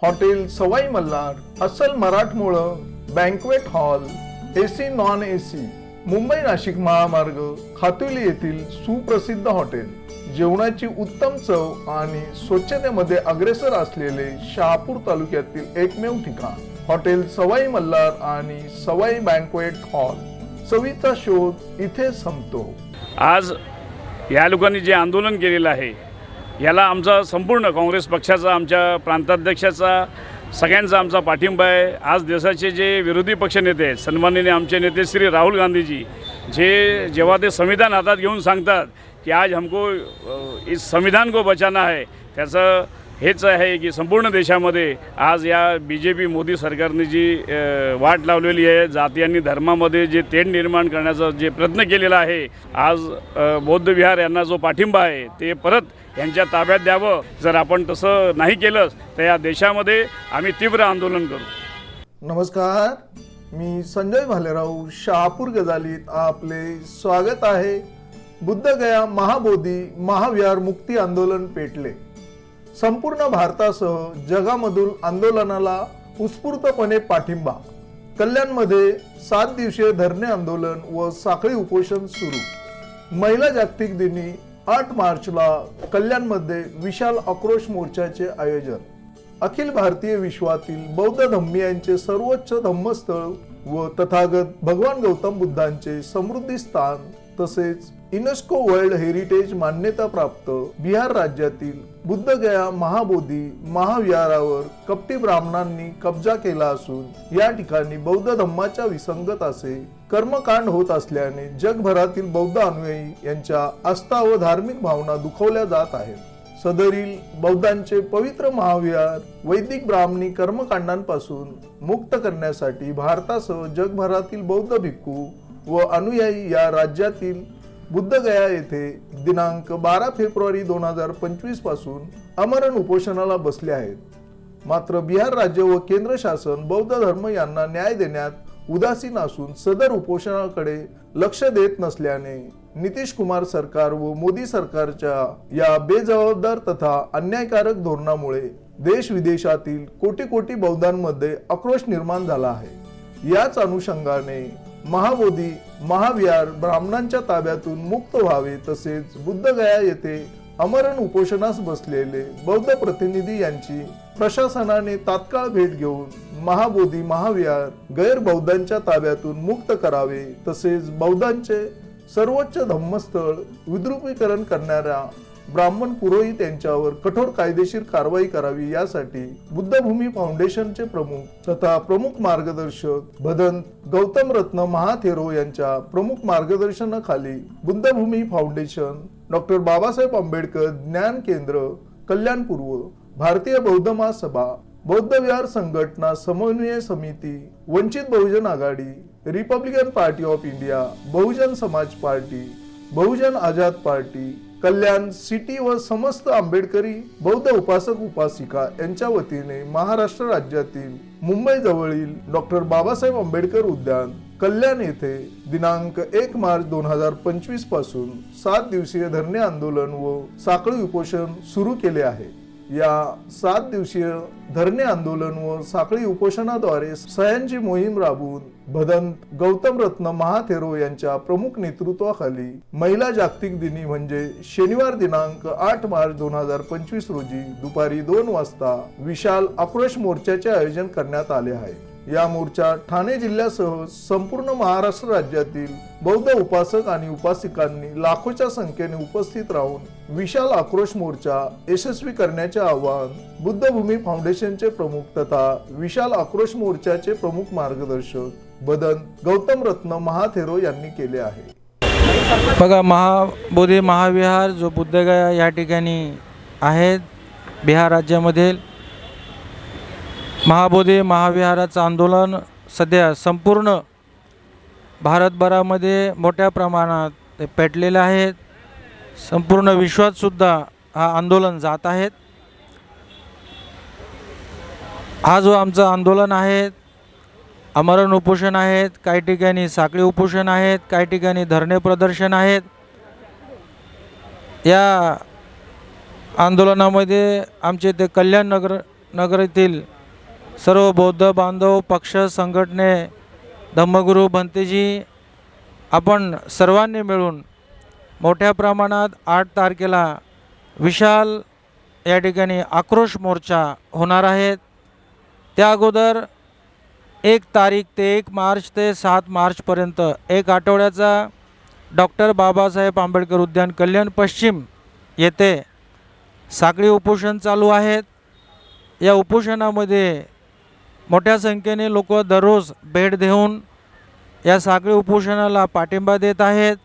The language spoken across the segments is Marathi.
हॉटेल सवाई मल्हार, अस्सल मराठमोळं, banquet hall, AC non AC, Mumbai Nashik महामार्ग, खातुली येथील सुप्रसिद्ध हॉटेल, जेवणाची उत्तम चव आणि स्वच्छतेमध्ये अग्रेसर असलेले शहापूर तालुक्यातील एकमेव ठिकाण हॉटेल सवाई मल्हार आणि सवाई बँक्वेट हॉल। चवीचा शोध इथे संपतो। आज या लोकांनी जे आंदोलन केलेलं आहे याला आमचा संपूर्ण काँग्रेस पक्षाचा, आमच्या प्रांताध्यक्षाचा, सगळ्यांचा आमचा पाठिंबा आहे। आज देशाचे जे विरोधी पक्षनेते आहेत, सन्माननीय आमचे नेते श्री राहुल गांधीजी, जेव्हा ते संविधान हातात घेऊन सांगतात कि आज हमको इस संविधान को बचाना है, त्याचं हेच आहे की संपूर्ण देशामध्ये आज या BJP मोदी सरकारने जी वाट लावलेली आहे, जाती आणि धर्मामध्ये जे तेढ निर्माण करण्याचा जे प्रयत्न केलेला आहे, आज बौद्ध विहार यांना जो पाठिंबा आहे ते परत यांच्या ताब्यात द्यावं। जर आपण तसं नाही केलं तर या देशामध्ये आम्ही तीव्र आंदोलन करू। नमस्कार, मी संजय भालेराव, शहापूर गजालीत आपले स्वागत आहे। बुद्धगया महाबोधी महाविहार मुक्ती आंदोलन पेटले। संपूर्ण भारतासह जगामधून आंदोलनाला उत्स्फूर्तपणे पाठिंबा। कल्याणमध्ये 7 दिवसीय धरणे आंदोलन व साखळी उपोषण सुरू। महिला जागतिक दिनी 8 मार्चला कल्याणमध्ये विशाल आक्रोश मोर्चाचे आयोजन। अखिल भारतीय विश्वातील बौद्ध धम्मियांचे सर्वोच्च धम्मस्थळ व तथागत भगवान गौतम बुद्धांचे समृद्धी स्थान तसेच युनेस्को वर्ल्ड हेरिटेज मान्यता प्राप्त बिहार राज्यातील बुद्धगया महाबोधी महाविहारावर कपटी ब्राह्मणांनी कब्जा केला असून या ठिकाणी बौद्ध धम्माच्या विसंगत असे कर्मकांड होत असल्याने जगभरातील बौद्ध अनुयायी यांच्या आस्था व धार्मिक भावना दुखावल्या जात आहेत। सदरील बौद्धांचे पवित्र महाविहार वैदिक ब्राह्मणी कर्मकांडांपासून मुक्त करण्यासाठी भारतासह जगभरातील बौद्ध भिक्खू व अनुयायी या राज्यातील बुद्धगया येथे दिनांक 12 फेब्रुवारी 2025 पासून आमरण उपोषणाला बसले आहेत। मात्र बिहार राज्य व केंद्र शासन बौद्ध धर्म यांना न्याय देण्यात उदासीन असून सदर उपोषणाकडे लक्ष देत नसल्याने नितीश कुमार सरकार व मोदी सरकारच्या या बेजबाबदार तथा अन्यायकारक धोरणामुळे देश विदेशातील कोटी कोटी बौद्धांमध्ये आक्रोश निर्माण झाला आहे। याच अनुषंगाने महाबोधी महाविहार ब्राह्मणांच्या ताब्यातून मुक्त व्हावे तसेच बुद्धगया येथे आमरण उपोषणास बसलेले बौद्ध प्रतिनिधी यांची प्रशासनाने तात्काळ भेट घेऊन महाबोधी महाविहार गैर बौद्धांच्या ताब्यातून मुक्त करावे तसेच बौद्धांचे सर्वोच्च धम्मस्थळ विद्रुपीकरण करणाऱ्या ब्राह्मण पुरोहित यांच्यावर कठोर कायदेशीर कारवाई करावी यासाठी बुद्धभूमी फाउंडेशनचे प्रमुख तथा प्रमुख मार्गदर्शक भदंत गौतम रत्न महाथेरो यांच्या प्रमुख मार्गदर्शनाखाली बुद्धभूमी फाउंडेशन, डॉक्टर बाबासाहेब आंबेडकर ज्ञान केंद्र, कल्याण पूर्व, भारतीय बौद्ध महासभा, बौद्ध विहार संघटना समन्वय समिती, वंचित बहुजन आघाडी, Republican party of India, Bahujan Samaj party, Bahujan Azad party, Kalyan city व समस्त आंबेडकरी बौद्ध उपासक उपासिका यांच्या वतीने महाराष्ट्र राज्यातील मुंबई जवळील डॉक्टर बाबासाहेब आंबेडकर उद्यान कल्याण येथे दिनांक 1 मार्च 2025 पासून 7 दिवसीय धरणे आंदोलन व साखळी उपोषण सुरू केले आहे। या 7 दिवसीय धरणे आंदोलन व साखळी उपोषणाद्वारे सह्यांची मोहीम राबवून भदंत गौतम रत्न महाथेरो यांच्या प्रमुख नेतृत्वाखाली महिला जागतिक दिनी म्हणजे शनिवार दिनांक 8 मार्च 2025 रोजी दुपारी 2 वाजता विशाल आक्रोश मोर्चाचे आयोजन करण्यात आले आहे। या मोर्चात ठाणे जिल्ह्यासह संपूर्ण महाराष्ट्र राज्यातील बौद्ध उपासक आणि उपासिकांनी लाखोच्या संख्येने उपस्थित राहून विशाल आक्रोश मोर्चा यशस्वी करण्याचे आवाहन बुद्धभूमी फाउंडेशनचे प्रमुख तथा विशाल आक्रोश मोर्चाचे प्रमुख मार्गदर्शक भदंत गौतम रत्न महाथेरो यांनी केले आहे। बघा, महाबोधी महाविहार जो बुद्धगया या ठिकाणी आहेत बिहार राज्यामधील महाबोधी महाविहाराचं आंदोलन सध्या संपूर्ण भारतभरामध्ये मोठ्या प्रमाणात पेटलेले आहेत। संपूर्ण विश्वात सुद्धा हा आंदोलन जात आहेत। हा जो आमचं आंदोलन आहे, आमरण उपोषण आहेत, काही ठिकाणी साखळी उपोषण आहेत, काही ठिकाणी धरणे प्रदर्शन आहेत। या आंदोलनामध्ये आमचे ते कल्याण नगर नगर येथील सर्व बौद्ध बांधव पक्ष संघटने धम्मगुरू भंतेजी आपण सर्वांनी मिळून मोठ्या प्रमाणात 8 तारखेला विशाल या ठिकाणी आक्रोश मोर्चा होणार आहेत। त्या अगोदर 1 तारीख ते 1 मार्च ते 7 मार्चपर्यंत 1 आठवड्याचा डॉक्टर बाबासाहेब आंबेडकर उद्यान कल्याण पश्चिम येथे साखळी उपोषण चालू आहेत। या उपोषणामध्ये मोठ्या संख्येने लोक दररोज भेट देऊन या साखळी उपोषणाला पाठिंबा देत आहेत।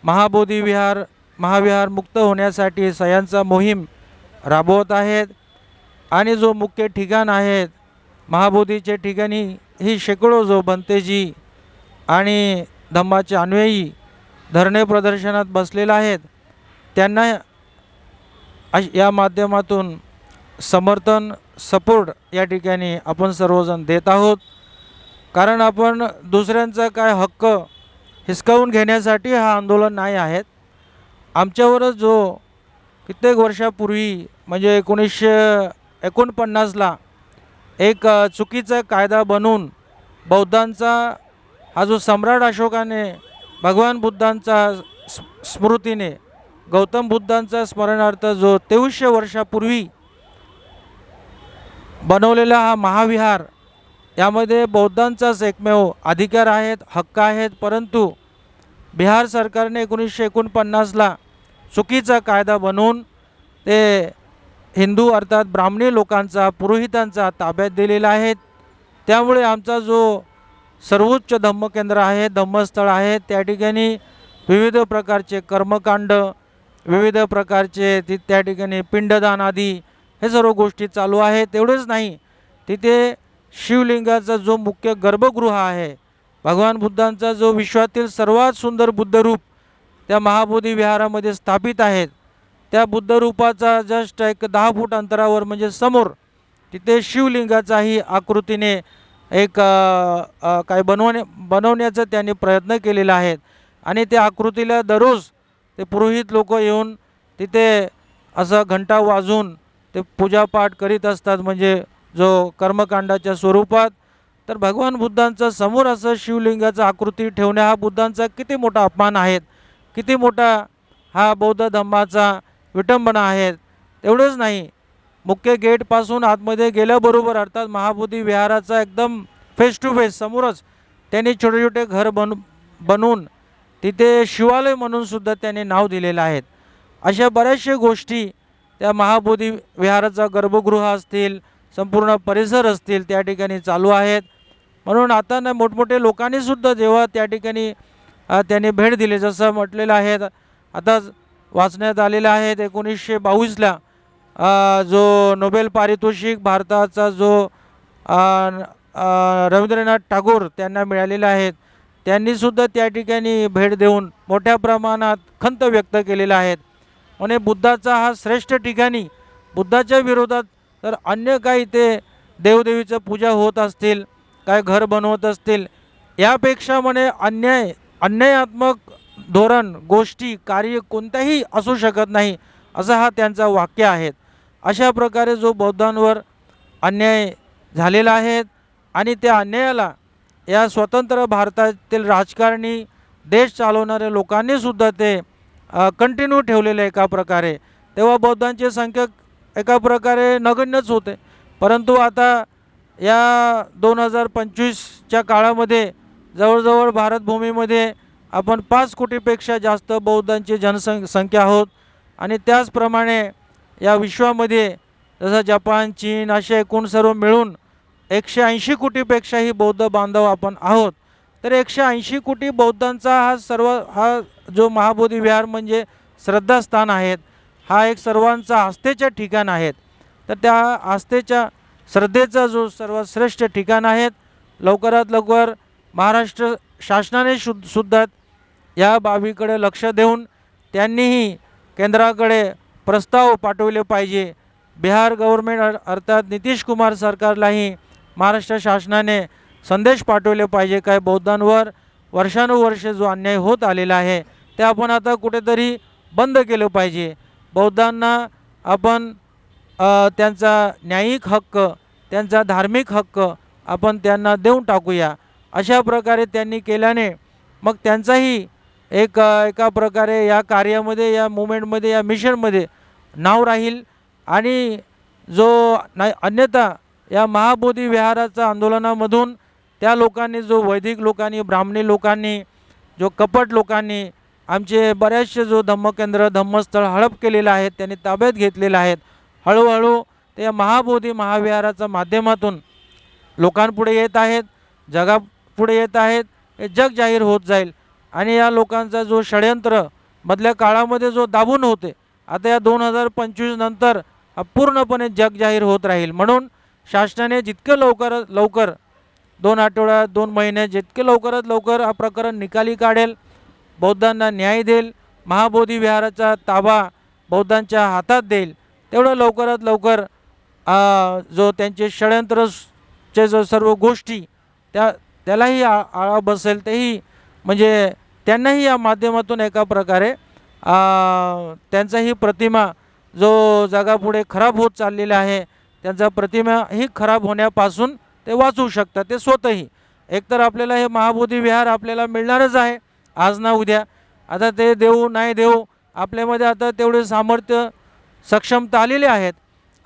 महाविहार मुक्त होण्यासाठी सह्यांचा मोहीम राबवत आहेत आणि जो मुख्य ठिकाण आहेत महाबोधीचे ठिकाणी ही शेकडो जो भंतेजी आणि धम्माचे अन्वयी धरणे प्रदर्शनात बसलेला आहेत त्यांना या माध्यमातून समर्थन सपोर्ट या ठिकाणी आपण सर्वजण देत आहोत। कारण आपण दुसऱ्यांचा काय हक्क हिसकावून घेण्यासाठी हा आंदोलन नाही आहेत। आमच्यावरच जो कित्येक वर्षापूर्वी म्हणजे 1949ला एक चुकीचा कायदा बनवून बौद्धांचा हा जो सम्राट अशोकाने भगवान बुद्धांचा स्मृतीने गौतम बुद्धांचा स्मरणार्थ जो 2300 वर्षापूर्वी बनवलेला हा महाविहार यामध्ये बौद्धांचाच एकमेव अधिकार आहेत हक्क आहेत। परंतु बिहार सरकारने 1949ला चुकीचा कायदा बनवून ते हिंदू अर्थात ब्राह्मणी लोकांचा पुरोहितांचा ताब्यात दिलेला आहे। त्यामुळे आमचा जो सर्वोच्च धम्मकेंद्र आहे धम्मस्थळ आहे त्या ठिकाणी विविध प्रकारचे कर्मकांड विविध प्रकारचे त्या ठिकाणी पिंडदान आदी हे सर्व गोष्टी चालू आहेत। एवढेच नाही तिथे शिवलिंगाचा जो मुख्य गर्भगृह आहे भगवान बुद्धांचा जो विश्वातील सर्वात सुंदर बुद्धरूप त्या महाबोधी विहारामध्ये स्थापित आहेत। त्या बुद्धरूपाचा जस्ट एक 10 फूट अंतरावर म्हणजे समोर तिथे शिवलिंगाचाही आकृतीने एक काय बनवण्याचा त्यांनी प्रयत्न केलेला आहे आणि त्या आकृतीला दररोज ते पुरोहित लोक येऊन तिथे असं घंटा वाजवून ते पूजापाठ करीत असतात म्हणजे जो कर्मकांडाच्या स्वरूपात। तर भगवान बुद्धांचा समोर असं शिवलिंगाचा आकृती ठेवणे हा बुद्धांचा किती मोठा अपमान आहे किती मोठा हा बौद्ध धम्माचा विटंबना आहे। एवढंच नाही मुख्य गेटपासून आतमध्ये गेल्याबरोबर अर्थात महाबोधी विहाराचा एकदम फेस टू फेस समोरच त्यांनी छोटे छोटे घर बनवून तिथे शिवालय म्हणून सुद्धा त्यांनी नाव दिलेलं आहे। अशा बऱ्याचशा गोष्टी त्या महाबोधी विहाराचा गर्भगृह असतील संपूर्ण परिसर असतील त्या ठिकाणी चालू आहेत। म्हणून आता ना मोठमोठे लोकांनीसुद्धा जेव्हा त्या ठिकाणी त्यांनी भेट दिली जसं म्हटलेलं आहे आता वाचण्यात आलेलं आहे 1922ला जो नोबेल पारितोषिक भारताचा जो रवींद्रनाथ टागोर त्यांना मिळालेला आहे त्यांनीसुद्धा त्या ठिकाणी भेट देऊन मोठ्या प्रमाणात खंत व्यक्त केलेला आहे। म्हणजे बुद्धाचा हा श्रेष्ठ ठिकाणी बुद्धाच्या विरोधात तर अन्य काही ते देवदेवीचं पूजा होत असतील काय घर बनवत असतील यापेक्षा म्हणे अन्यायात्मक धोरण गोष्टी कार्य कोणत्याही असू शकत नाही असं हा त्यांचा वाक्य आहे। अशा प्रकारे जो बौद्धांवर अन्याय झालेला आहे आणि त्या अन्यायाला या स्वतंत्र भारतातील राजकारणी देश चालवणाऱ्या लोकांनीसुद्धा ते कंटिन्यू ठेवलेले एका प्रकारे तेव्हा बौद्धांची संख्या एका प्रकारे नगण्यच होते। परंतु आता या 2025च्या काळामध्ये जवळजवळ भारतभूमीमध्ये आपण 5 कोटीपेक्षा जास्त बौद्धांची जनसंख्या आहोत आणि त्याचप्रमाणे या विश्वामध्ये जसं जपान चीन असे एकूण सर्व मिळून 180 कोटीपेक्षाही बौद्ध बांधव आपण आहोत। तर 180 कोटी बौद्धांचा हा जो महाबोधी विहार म्हणजे श्रद्धास्थान आहेत हा एक सर्वांचा आस्थेच्या ठिकाण आहेत। तर त्या आस्थेच्या श्रद्धेचा जो सर्वात श्रेष्ठ ठिकाण आहेत लवकरात लवकर महाराष्ट्र शासनाने सुद्धा या बाबीकडे लक्ष देऊन त्यांनीही केंद्राकडे प्रस्ताव पाठवले पाहिजे। बिहार गव्हर्नमेंट अर्थात नितीश कुमार सरकारलाही महाराष्ट्र शासनाने संदेश पाठवले पाहिजे काय बौद्धांवर वर्षानुवर्षे जो अन्याय होत आलेला आहे ते आपण आता कुठेतरी बंद केलं पाहिजे। बौद्धांना आपण त्यांचा न्यायिक हक्क, त्यांचा धार्मिक हक्क आपण त्यांना देऊन टाकूया. अशा प्रकारे त्यांनी केल्याने मग त्यांचाही एका प्रकारे या कार्यामध्ये, या मुवमेंटमध्ये, या मिशनमध्ये नाव राहील. आणि जो अन्यथा या महाबोधी विहाराच्या आंदोलनामधून त्या लोकांनी, जो वैदिक लोकांनी, ब्राह्मणी लोकांनी, जो कपट लोकांनी आमचे बऱ्याचशे जो धम्मकेंद्र, धम्मस्थळ हडप केलेलं आहेत, त्यांनी ताब्यात घेतलेलं आहेत, हळूहळू ते या महाबोधी महाविहाराच्या माध्यमातून लोकांपुढे येत आहेत, जगापुढे येत आहेत. हे जग जाहीर होत जाईल. आणि या लोकांचा जो षडयंत्र मधल्या काळामध्ये जो दाबून होते, आता या 2025 नंतर हा पूर्णपणे जग जाहीर होत राहील. म्हणून शासनाने जितके लवकरात लवकर 2 आठवड्यात, 2 महिन्यात, जितके लवकरात लवकर हा प्रकरण निकाली काढेल, बौद्धांना न्याय देईल, महाबोधी विहाराचा ताबा बौद्धांच्या हातात देईल, तेवढं लवकरात लवकर जो त्यांचे षडयंत्रचे जो सर्व गोष्टी त्यालाही आळा बसेल. तेही म्हणजे त्यांनाही या माध्यमातून एका प्रकारे त्यांचाही प्रतिमा जो जगापुढे खराब होत चाललेला आहे, त्यांचा प्रतिमा ही खराब होण्यापासून ते वाचवू शकतात ते स्वतःही. एकतर आपल्याला हे महाबोधी विहार आपल्याला मिळणारच आहे आज ना उद्या. आता ते देऊ नाही देऊ आपल्यामध्ये आता तेवढे सामर्थ्य, सक्षमता आलेले आहेत.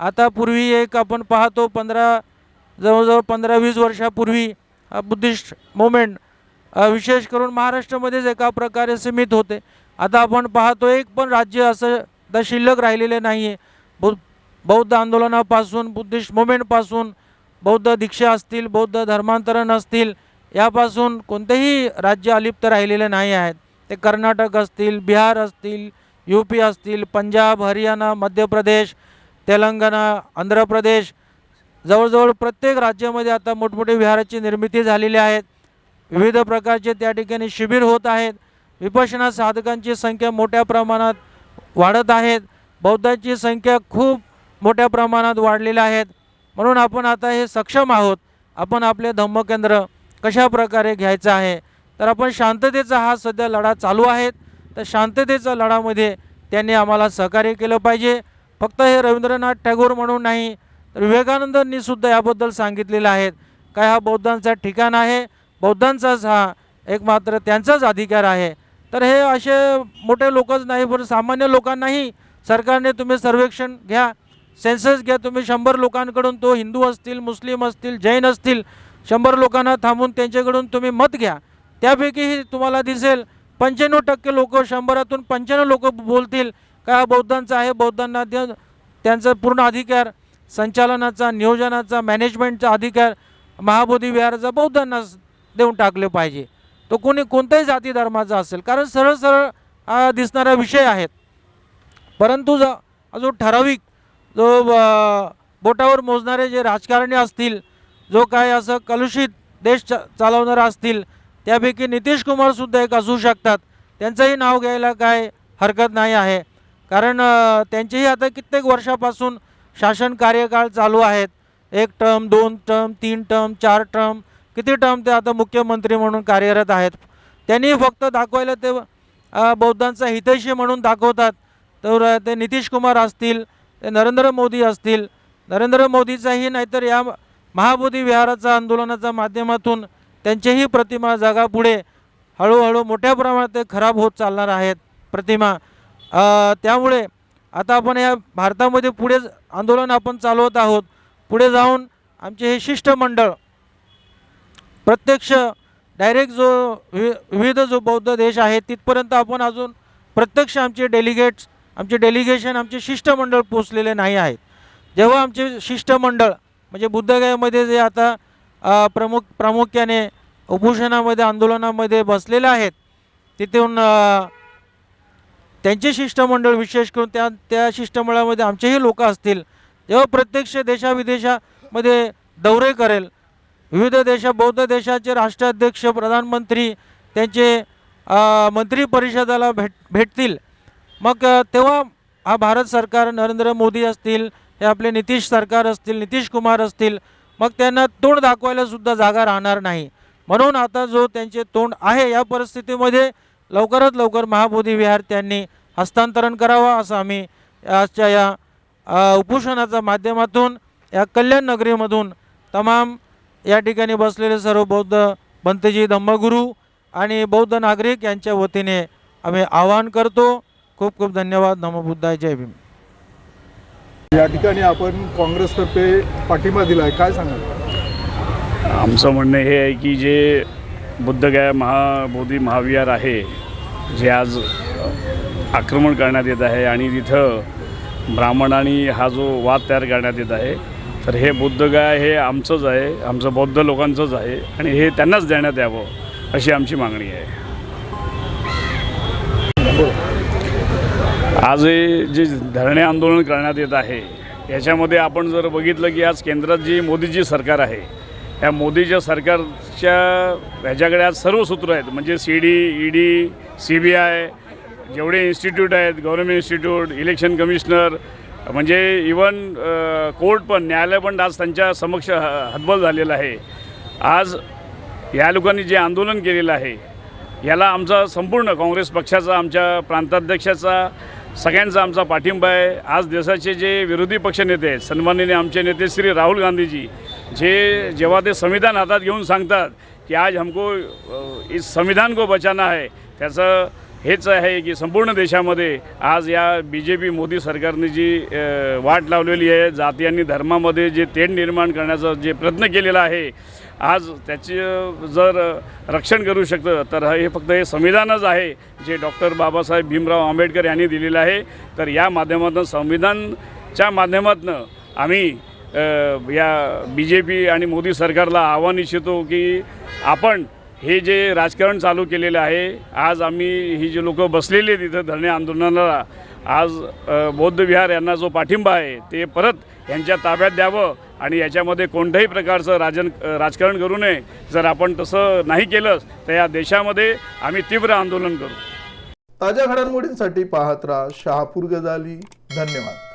आता पूर्वी आपण पाहतो जवळजवळ 15-20 वर्षापूर्वी बुद्धिस्ट मुवमेंट विशेष करून महाराष्ट्रामध्येच एका प्रकारे सीमित होते. आता आपण पाहतो एक पण राज्य असं शिल्लक राहिलेले नाही आहे. बौद्ध आंदोलनापासून, बुद्धिस्ट मुवमेंटपासून, बौद्ध दीक्षा असतील, बौद्ध धर्मांतरण असतील, यापासून कोणतेही राज्य अलिप्त राहिलेले नाही आहेत. ते कर्नाटक असतील, बिहार असतील, UP असतील, पंजाब, हरियाणा, मध्य प्रदेश, तेलंगणा, आंध्र प्रदेश, जवळजवळ प्रत्येक राज्यामध्ये आता मोठमोठे विहाराची निर्मिती झालेली आहेत. विविध प्रकारचे त्या ठिकाणी शिबिर होत आहेत. विपश्यना साधकांची संख्या मोठ्या प्रमाणात वाढत आहेत. बौद्धांची संख्या खूप मोठ्या प्रमाणात वाढलेल्या आहेत. म्हणून आपण आता हे सक्षम आहोत. आपण आपले धम्मकेंद्र कशा प्रकारे घ्यायचं आहे, तर आपण शांततेचा हा सध्या लढा चालू आहे. तर शांततेच्या लढामध्ये त्यांनी आम्हाला सहकार्य केलं पाहिजे. फक्त हे रवींद्रनाथ टागोर म्हणून नाही, तर विवेकानंदांनी सुद्धा याबद्दल सांगितलेलं आहे. काय हा बौद्धांचा ठिकाण आहे, बौद्धांचाच हा एकमात्र त्यांचाच अधिकार आहे. तर हे असे मोठे लोकच नाही, पण सामान्य लोकांनाही सरकारने तुम्ही सर्वेक्षण घ्या, सेन्सस घ्या. तुम्ही 100 लोकांकडून, तो हिंदू असतील, मुस्लिम असतील, जैन असतील, 100 लोकांना थांबून त्यांच्याकडून तुम्ही मत घ्या. त्यापैकीही तुम्हाला दिसेल 95% लोक, 100तून 95 लोक बोलतील का हा बौद्धांचा आहे, बौद्धांना त्यांचा पूर्ण अधिकार, संचालनाचा, नियोजनाचा, मॅनेजमेंटचा अधिकार महाबोधी विहाराचा बौद्धांना देऊन टाकले पाहिजे. तो कोणत्याही जाती धर्माचा असेल, कारण सरळ सरळ दिसणारा विषय आहेत. परंतु जो ठराविक, जो बोटावर मोजणारे जे राजकारणी असतील, जो काय असं कलुषित देश चालवणारे असतील, त्यापैकी नितीश कुमारसुद्धा एक असू शकतात. त्यांचंही नाव घ्यायला काय हरकत नाही आहे. कारण त्यांचेही आता कित्येक वर्षापासून शासन कार्यकाळ चालू आहेत. 1 टर्म, 2 टर्म, 3 टर्म, 4 टर्म, किती टर्म ते आता मुख्यमंत्री म्हणून कार्यरत आहेत. त्यांनी फक्त दाखवायला ते बौद्धांचा हितैषी म्हणून दाखवतात. तर ते नितीश कुमार असतील, ते नरेंद्र मोदी असतील, नरेंद्र मोदीचाही नाहीतर या महाबोधी विहाराचा आंदोलनाच्या माध्यमातून त्यांचेही प्रतिमा जगापुढे हळूहळू मोठ्या प्रमाणात ते खराब होत चालणार आहेत प्रतिमा. त्यामुळे आता आपण या भारतामध्ये पुढे आंदोलन आपण चालवत आहोत. पुढे जाऊन आमचे हे शिष्टमंडळ प्रत्यक्ष डायरेक्ट जो विविध जो बौद्ध देश आहे तिथपर्यंत आपण अजून प्रत्यक्ष आमचे डेलिगेट्स, आमचे डेलिगेशन, आमचे शिष्टमंडळ पोचलेले नाही आहेत. जेव्हा आमचे शिष्टमंडळ म्हणजे बुद्धगयामध्ये जे आता प्रामुख्याने उपोषणामध्ये, आंदोलनामध्ये बसलेले आहेत, तिथून त्यांचे शिष्टमंडळ विशेष करून त्या शिष्टमंडळामध्ये आमचेही लोक असतील, जेव्हा प्रत्यक्ष देशाविदेशामध्ये दौरे करेल, विविध बौद्ध देशाचे राष्ट्राध्यक्ष, प्रधानमंत्री त्यांचे मंत्री परिषदाला भेटतील, मग तेव्हा हा भारत सरकार, नरेंद्र मोदी असतील, हे आपले नितीश सरकार असतील, नितीश कुमार असतील, मग त्यांना तोंड दाखवायला सुद्धा जागा राहणार नाही. म्हणून आता जो त्यांचे तोंड आहे, या परिस्थितीमध्ये लवकरात लवकर महाबोधी विहार त्यांनी हस्तांतरण करावा असं आम्ही आजच्या या उपोषणाच्या माध्यमातून या कल्याण नगरीमधून तमाम या ठिकाणी बसलेले सर्व बौद्ध बंतेजी धम्मगुरू आणि बौद्ध नागरिक यांच्या वतीने आम्ही आवाहन करतो. खूप खूप धन्यवाद. नमो बुद्धाय. जय भीम. या ठिकाणी आपण काँग्रेसतर्फे पाठिंबा दिलाय, काय सांगाल? आमचं म्हणणं हे आहे की जे बुद्धगया महाबोधी महाविहार आहे, जे आज आक्रमण करण्यात येत आहे आणि तिथं ब्राह्मणांनी हा जो वाद तयार करण्यात येत आहे, तर हे बुद्धगया हे आमचंच आहे, आमचं बौद्ध लोकांचंच आहे आणि हे त्यांनाच देण्यात यावं अशी आमची मागणी आहे. आज हे जे धरणे आंदोलन करण्यात येत आहे याच्यामध्ये आपण जर बघितलं की आज केंद्रात जी मोदीजी सरकार आहे, या मोदीच्या सरकारच्या ह्याच्याकडे आज सर्व सूत्र आहेत. म्हणजे CID, ED, CBI जेवढे इन्स्टिट्यूट आहेत, गव्हर्नमेंट इन्स्टिट्यूट, इलेक्शन कमिशनर, म्हणजे इवन कोर्ट पण, न्यायालय पण आज त्यांच्या समक्ष हतबल झालेलं आहे. आज या लोकांनी जे आंदोलन केलेलं आहे याला आमचा संपूर्ण काँग्रेस पक्षाचा, आमच्या प्रांताध्यक्षाचा, सगळ्यांचा आमचा पाठिंबा आहे. आज देशाचे जे विरोधी पक्षनेते आहेत, सन्माननीय आमचे नेते श्री राहुल गांधीजी, जे जेव्हा ते संविधान हातात घेऊन सांगतात की आज हमको इस संविधान को बचाना है, त्याचं हेच आहे की संपूर्ण देशामध्ये आज या BJP मोदी सरकारने जी वाट लावलेली आहे, जाती आणि धर्मामध्ये जे तेढ निर्माण करण्याचा जे प्रयत्न केलेला आहे, आज त्याचे जर रक्षण करू शकतं तर हे फक्त हे संविधानच आहे जे डॉक्टर बाबासाहेब भीमराव आंबेडकर यांनी दिलेलं आहे. तर या माध्यमातून, संविधानच्या माध्यमातून आम्ही या BJP आणि मोदी सरकारला आव्हान इच्छितो की आपण हे जे राजकारण चालू केलेलं आहे, आज आम्ही ही जे लोक बसलेले तिथं धरणे आंदोलनाला, आज बौद्ध विहार यांना जो पाठिंबा आहे ते परत यांच्या ताब्यात द्यावं आणि याच्यामध्ये कोणत्याही प्रकारचं राजकारण करू नये. जर आपण तसं नाही केलं तर या देशामध्ये आम्ही तीव्र आंदोलन करू. ताज्या घडामोडींसाठी पाहत राहा शहापूर गजाली. धन्यवाद.